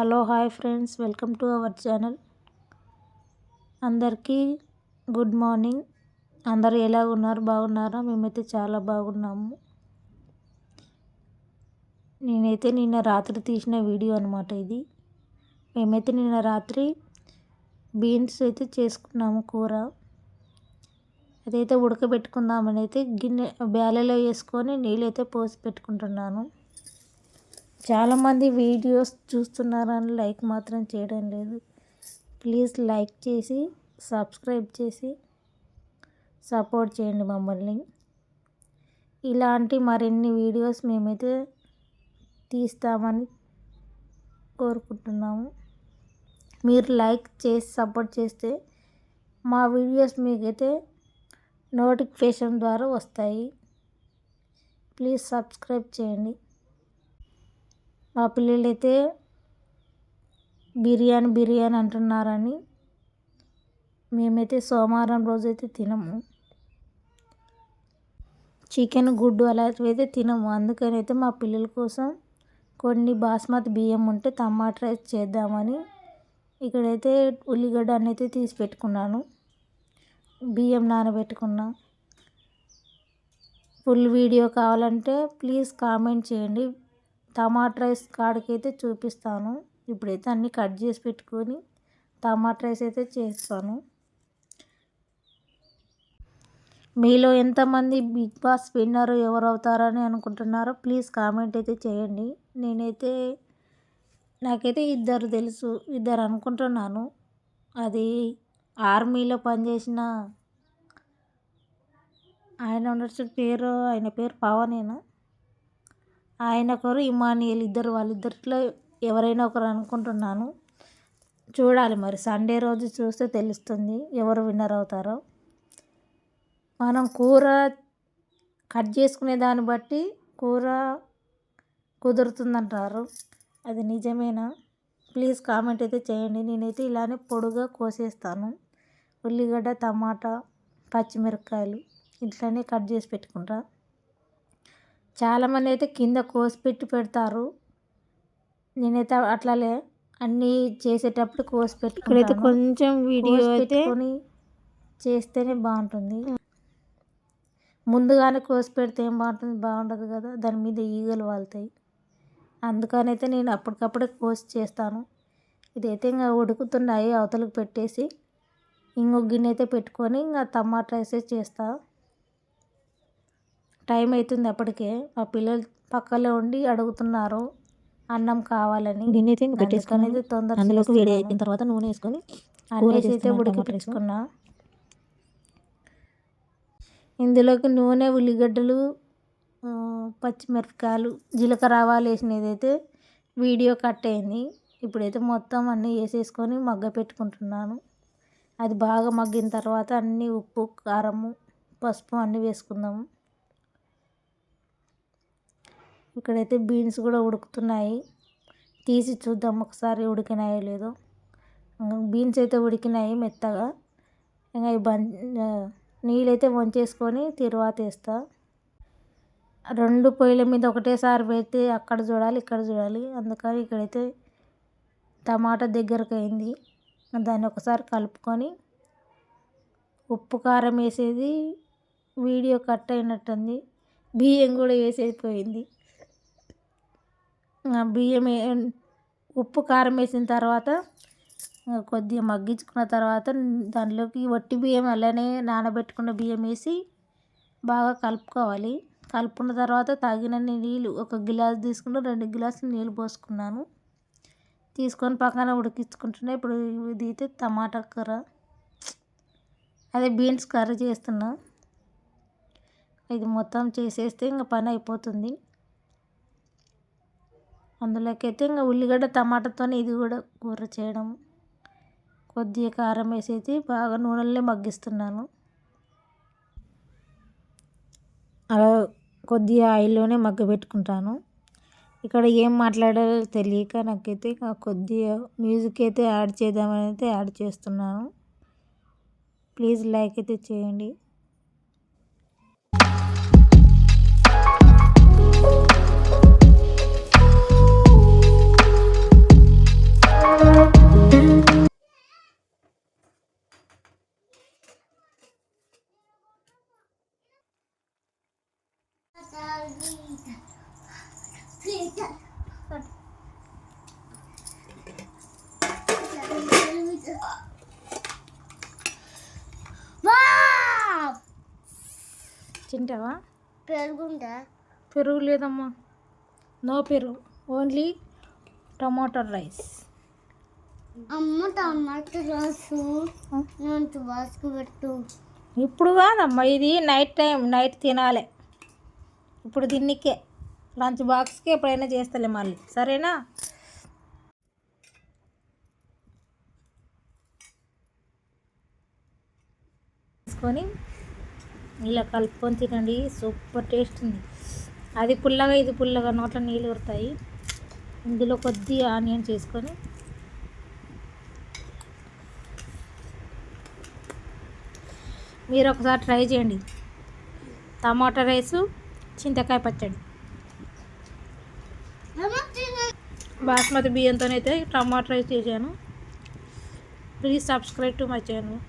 Hello hi friends, welcome to our channel. అందరికీ good morning. అందరూ ఎలా ఉన్నారు? బాగున్నారా? మేమైతే చాలా బాగున్నాము. నేనైతే నిన్న రాత్రి తీసిన వీడియో అనమాట ఇది. మేమైతే నిన్న రాత్రి బీన్స్ అయితే చేసుకున్నాము కూర. అదైతే ఉడకబెట్టుకుందామని అయితే బ్యాలెలో వేసుకొని నీళ్ళైతే పోసి పెట్టుకుంటున్నాను. చాలామంది వీడియోస్ చూస్తున్నారని లైక్ మాత్రం చేయడం లేదు. ప్లీజ్ లైక్ చేసి సబ్స్క్రైబ్ చేసి సపోర్ట్ చేయండి మమ్మల్ని. ఇలాంటి మరిన్ని వీడియోస్ మేమైతే తీస్తామని కోరుకుంటున్నాము. మీరు లైక్ చేసి సపోర్ట్ చేస్తే మా వీడియోస్ మీకైతే నోటిఫికేషన్ ద్వారా వస్తాయి. ప్లీజ్ సబ్స్క్రైబ్ చేయండి. మా పిల్లలైతే బిర్యానీ అంటున్నారని మేమైతే సోమవారం రోజైతే తినము. చికెన్, గుడ్డు అలాంటివి అయితే తినము. అందుకని అయితే మా పిల్లల కోసం కొన్ని బాస్మతి బియ్యం ఉంటే టమాటా రైస్ చేద్దామని ఇక్కడైతే ఉల్లిగడ్డ అయితే తీసి పెట్టుకున్నాను. బియ్యం నానబెట్టుకున్నా. ఫుల్ వీడియో కావాలంటే ప్లీజ్ కామెంట్ చేయండి. టమాటా రైస్ కాడికైతే చూపిస్తాను. ఇప్పుడైతే అన్నీ కట్ చేసి పెట్టుకొని టమాటా రైస్ అయితే చేస్తాను. మీలో ఎంతమంది బిగ్ బాస్ విన్నర్ ఎవరు అవుతారని అనుకుంటున్నారో ప్లీజ్ కామెంట్ అయితే చేయండి. నాకైతే ఇద్దరు తెలుసు, ఇద్దరు అనుకుంటున్నాను. అది ఆర్మీలో పనిచేసిన ఆయన పేరు పవనేనా, ఆయన ఒకరు ఇమానియల్, వాళ్ళిద్దరిలో ఎవరైనా ఒకరు అనుకుంటున్నాను. చూడాలి మరి, సండే రోజు చూస్తే తెలుస్తుంది ఎవరు విన్నర్ అవుతారో. మనం కూర కట్ చేసుకునే దాన్ని బట్టి కూర కుదురుతుందంటారు. అది నిజమేనా? ప్లీజ్ కామెంట్ అయితే చేయండి. నేనైతే ఇలానే పొడుగా కోసేస్తాను. ఉల్లిగడ్డ, టమాటా, పచ్చిమిరపకాయలు ఇట్లానే కట్ చేసి పెట్టుకుంటా. చాలామంది అయితే కింద కోసి పెడతారు. నేనైతే అట్లానే అన్నీ చేసేటప్పుడు కోసి పెట్టుకుంటాను. ఇక్కడైతే కొంచెం వీడియో పెట్టుకొని చేస్తేనే బాగుంటుంది. ముందుగానే కోసి పెడితే ఏం బాగుంటుంది? బాగుండదు కదా, దాని మీద ఈగలు వాళ్తాయి. అందుకనైతే నేను అప్పటికప్పుడే కోసి చేస్తాను. ఇదైతే ఇంకా ఉడుకుతున్నాయి, అవతలకు పెట్టేసి ఇంకొక గిన్నె అయితే పెట్టుకొని ఇంకా టమాటా రైస్ చేస్తా. టైం అవుతుంది అప్పటికే. మా పిల్లలు పక్కలో ఉండి అడుగుతున్నారు అన్నం కావాలని. గిన్నె అయితే పెట్టేసుకొని అయితే తొందరగా అందులోకి వేడి అయిన తర్వాత నూనె వేసుకొని అన్నీ అయితే ఉడికిపించుకున్నా. ఇందులోకి నూనె, ఉల్లిగడ్డలు, పచ్చిమిరపకాయలు, జీలకర్ర, ఆవాలు వేసినది అయితే వీడియో కట్ అయింది. ఇప్పుడైతే మొత్తం అన్నీ వేసేసుకొని పెట్టుకుంటున్నాను. అది బాగా మగ్గిన తర్వాత అన్నీ ఉప్పు, కారము, పసుపు అన్నీ వేసుకుందాము. ఇక్కడైతే బీన్స్ కూడా ఉడుకుతున్నాయి. తీసి చూద్దాం ఒకసారి ఉడికినాయో లేదో. బీన్స్ అయితే ఉడికినాయి మెత్తగా. ఇంకా నీళ్ళైతే వంచేసుకొని తిరువాత వేస్తా. 2 పొయ్యిల మీద ఒకటేసారి పెడితే అక్కడ చూడాలి, ఇక్కడ చూడాలి. అందుకని ఇక్కడైతే టమాటా దగ్గరకు అయింది. దాన్ని ఒకసారి కలుపుకొని ఉప్పు, కారం వేసేది వీడియో కట్ అయినట్టుంది. బియ్యం కూడా వేసేసిపోయింది. బియ్యం ఉప్పు, కారం వేసిన తర్వాత కొద్దిగా మగ్గించుకున్న తర్వాత దానిలోకి వట్టి బియ్యం అలానే నానబెట్టుకున్న బియ్యం వేసి బాగా కలుపుకోవాలి. కలుపుకున్న తర్వాత తగినన్ని నీళ్ళు, 1 గిలాస్ తీసుకుంటే 2 గిలాసులు నీళ్ళు పోసుకున్నాను. తీసుకొని పక్కన ఉడికించుకుంటున్నా. ఇప్పుడు ఇది అయితే టమాటా కూర, అదే బీన్స్ కర్రీ చేస్తున్నా. ఇది మొత్తం చేసేస్తే ఇంకా పని అయిపోతుంది. అందులోకి అయితే ఇంకా ఉల్లిగడ్డ, టమాటాతో ఇది కూడా కూర చేయడం. కొద్దిగా కారం వేసేసి బాగా నూనెలనే మగ్గిస్తున్నాను. అలా కొద్దిగా ఆయిల్లోనే మగ్గబెట్టుకుంటాను. ఇక్కడ ఏం మాట్లాడాలో తెలియక నాకైతే కొద్దిగా మ్యూజిక్ అయితే యాడ్ చేద్దామని అయితే యాడ్ చేస్తున్నాను. ప్లీజ్ లైక్ అయితే చేయండి. తింటావా? పెరుగుందా? పెరుగు లేదమ్మా, నో పెరుగు, ఓన్లీ టమాటో రైస్. అమ్మ టమాటో రాసు నేను బాస్కు పెట్టు. ఇప్పుడు కాదమ్మా, ఇది నైట్ టైం, నైట్ తినాలి. ఇప్పుడు దీనికే లంచ్ బాక్స్కి ఎప్పుడైనా చేస్తలే మళ్ళీ, సరేనా? తీసుకొని ఇలా కలుపుకొని తినండి, సూపర్ టేస్ట్ ఉంది. అది పుల్లగా, ఇది పుల్లగా, నోట్లో నీళ్ళు ఊరుతాయి. ఇందులో కొద్దిగా ఆనియన్ చేసుకొని మీరు ఒకసారి ట్రై చేయండి. టమాటా రైసు, చింతకాయ పచ్చడి. బాస్మతి బియ్యంతోనైతే టమాటా రైస్ చేశాను. Please subscribe to my channel.